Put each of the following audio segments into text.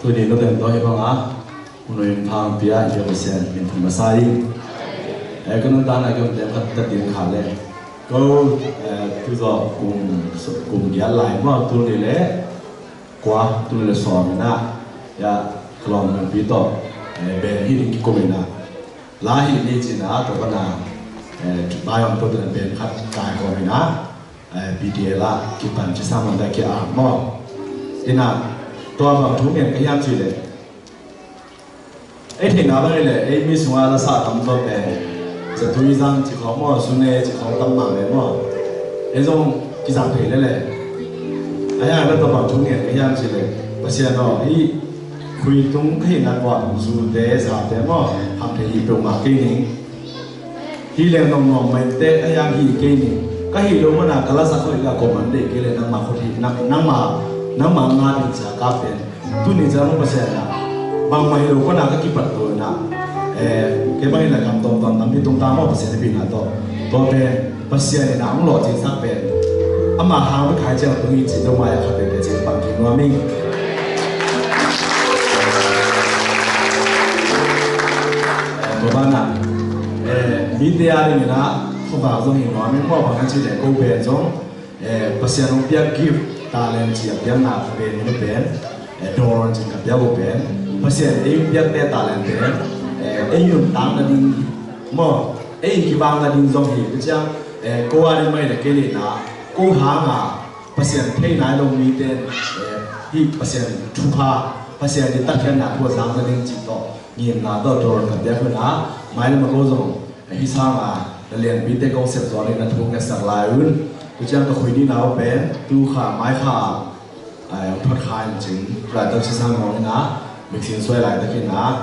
tôi đi nó đến đó hay không á người thằng bia giờ bây giờ mình thằng Masai cái nó ta này cái mình đem thật tiền khá lên câu tôi giờ cùng giá lại mà tôi đi lẽ qua tôi đi xóa mình na ya kalau mình biết đó bên hi đi cô mình na lá hi đi chỉ na tôi vẫn là bài ông tôi đến bên khách cài cô mình na BDA là cái bản chỉ sang mình đây kia mà thế nàoตัวแบบทุกอย่างก็ยากจีเลยไอ้ที่น่าไปเลยไอ้มีส่วนละสาทำตัวเป็นจะทุยจังจีเขาหม้อสุนัยจีเขาตั้มมาเลยหม้อไอ้ตรงกิจการเพลเลยไอ้อย่างนั้นตัวแบบทุกอย่างก็ยากจีเลยเพราะฉะนั้นไอ้คุยตรงที่นั่นว่าสุดเดชาแต่หม้อทำเพลงเป็นมาเก่งที่เรียนน้องๆไม่เตะไอ้อย่างที่เก่งก็ที่รู้ว่าน่ะกลาสักคนก็กมันเด็กเลยนั่งมาคนที่นั่งมาน้ำมันงาดินจากาเป็นตุนิจามุภาษานะบางไม่รู้ก็น่าก็คิดปัดตัวนะแค่บางทีเราทำตอนทำที่ตรงตามว่าภาษาเป็นอะไรตัวเป็นภาษาเนี่ยน้ำหล่อจริงสักเป็นอามาหาไม่ขายเจ้าตรงนี้จริงต้องมาอยากขับเป็นจริงบางทีนัวมิ่งตัวบ้านน่ะมีเดียนี่นะเขาบอกตรงนี้นัวมิ่งเพราะบางทีเนี่ยกูเป็นจงภาษาโนเปียกิฟtalent siap yang nak ben ni ben dorong jika dia ben pasien dia dia talent ben yun tang na ding mo kibang na ding zong hi macam ko ada mai na kini na ko hanga pasien thei nai long mi ten hi pasien thuha pasien ni takyan na ko zang na ding chito ngiem na do dorong ka dia na mai na ko zong hi sanga lian bi te concept zo ni na thung na sak lai un tôi chẳng có khuyên đi nào bé tu khả mái khả thoát khai chính lại tôi sẽ sang nói ná mình xin xoay lại tới khi ná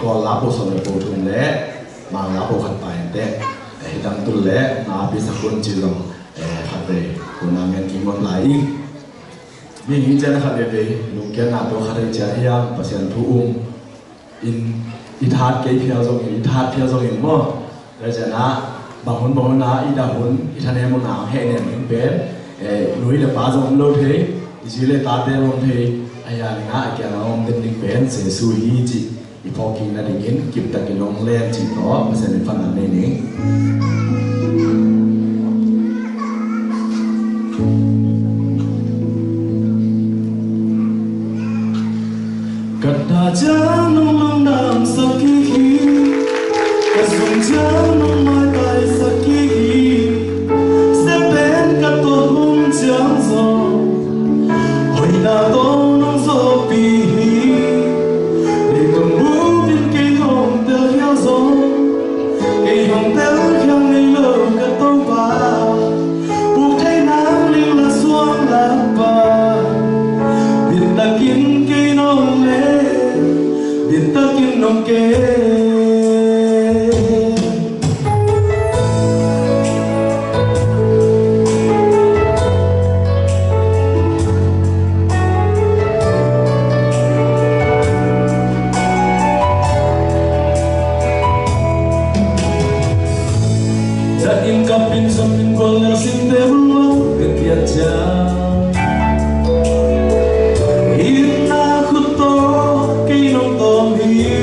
còn lá bộ sầu bộ thùng lẽ mà lá bộ khát bài thế đang tu lẽ ná bị sắc quân chỉ lòng khát về của nam nhân kim môn lại mình nghĩ chân khát về lúc kia ná tôi khát về chơi hiang và xem thu in hạt cái phiêu giống in hạt phiêu giống in mơ rồi giờ ná bang hun na ida hun ithane mo na he ne min ben lui le pa jong lo the jile ta te rom the aya nga kya na om den ning ben se su hi chi i pho king na ding in kip ta ki long len chi to ma se ne fan na ne ni kata janong long dam sakhi ka sung janong mai Hãy subscribe cho kênh Ghiền Mì Gõ để không bỏ lỡ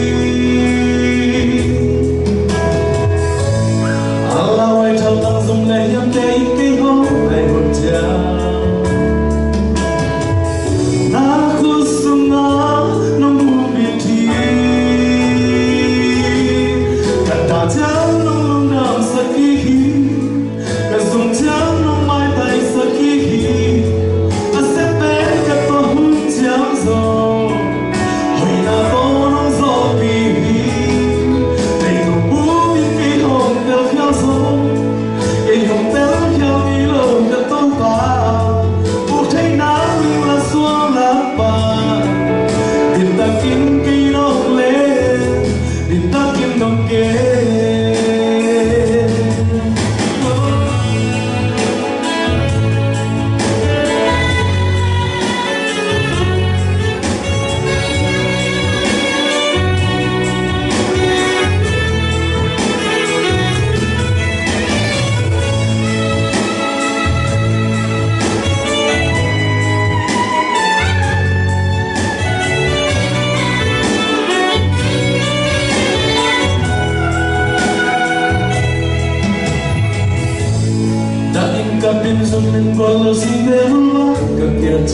Cuando si te vuelva a cambiar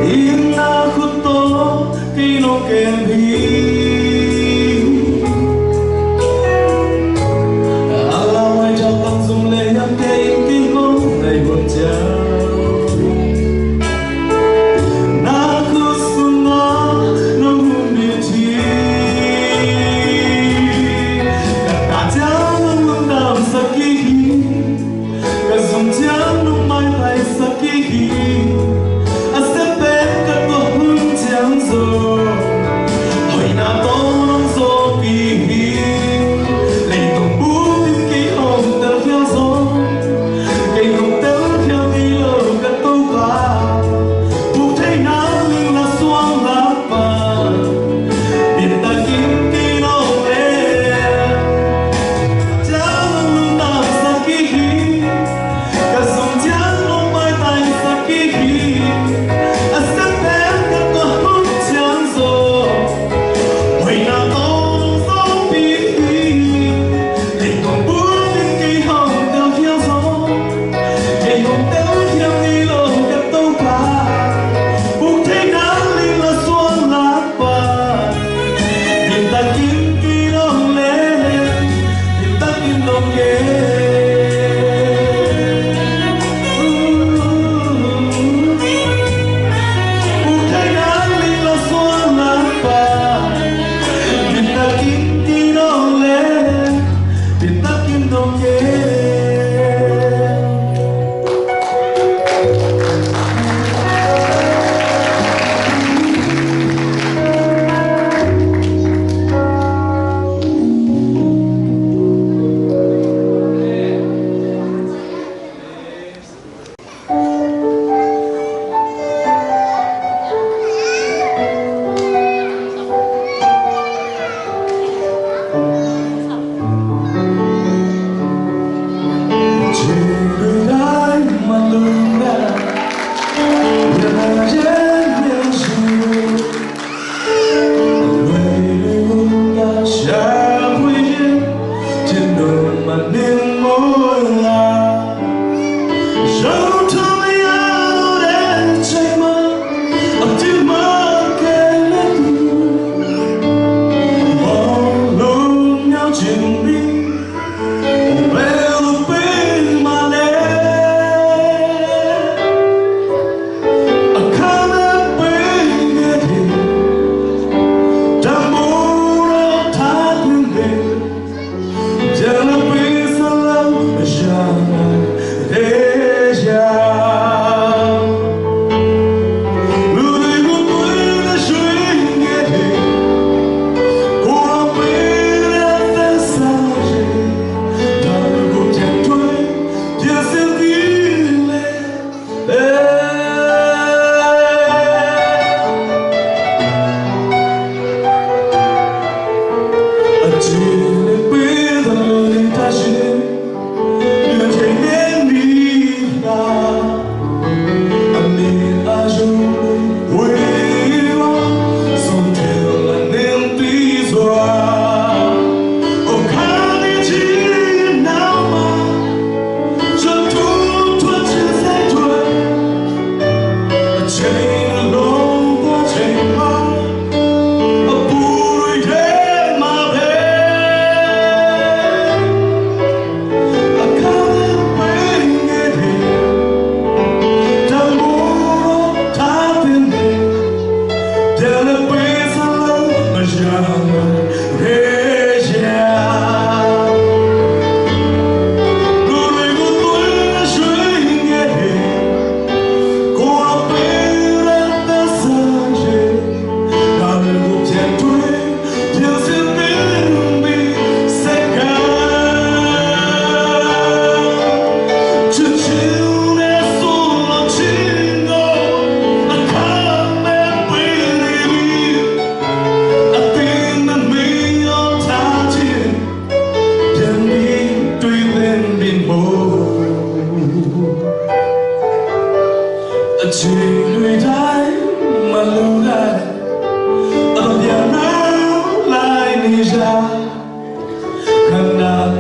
y na justo que no quede Hãy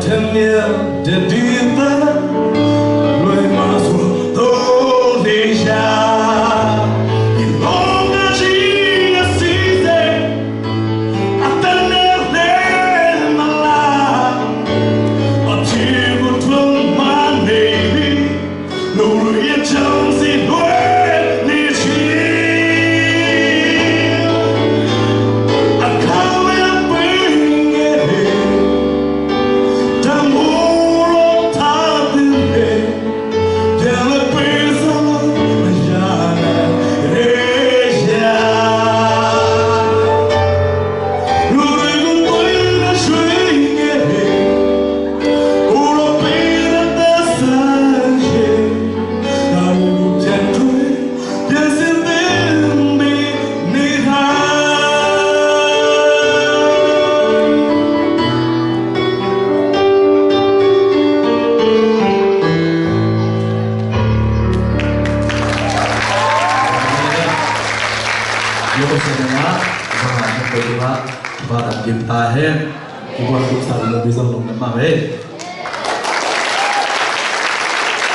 subscribe Daniel de Diva, Lui Maso Doleja, e longa dia Cise, até nele malá, antigo tão maneiro, no Rio Jones e no Và đặt kiếm tài hết, thì quan trọng là bây giờ nó nằm về